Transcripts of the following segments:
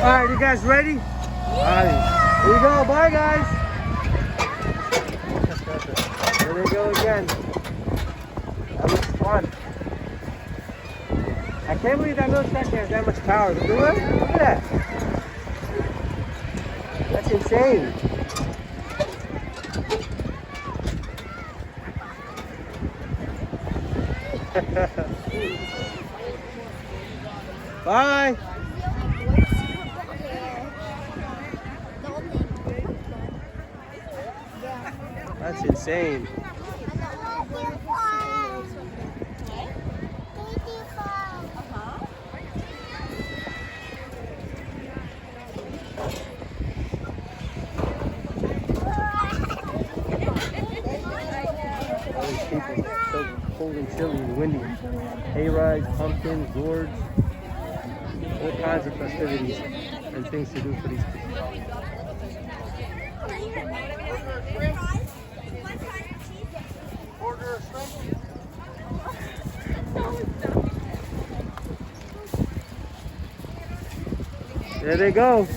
Alright, you guys ready? Alright, here you go. Bye, guys. There they go again. That looks fun. I can't believe that little tractor has that much power. Do it? Look at that. That's insane. Bye. That's insane. All these people, so cold and chilly and windy. Hay rides, pumpkins, gourds, all kinds of festivities and things to do for these people. There they go.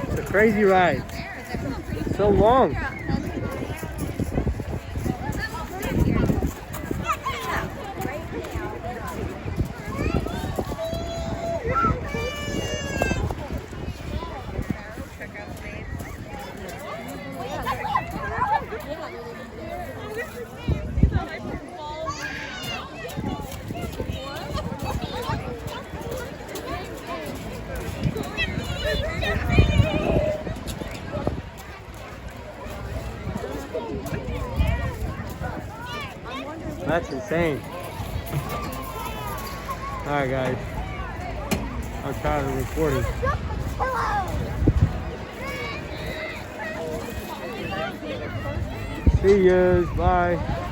It's a crazy ride. It's so long. That's insane. Alright guys, I'm tired of recording. See yous, bye.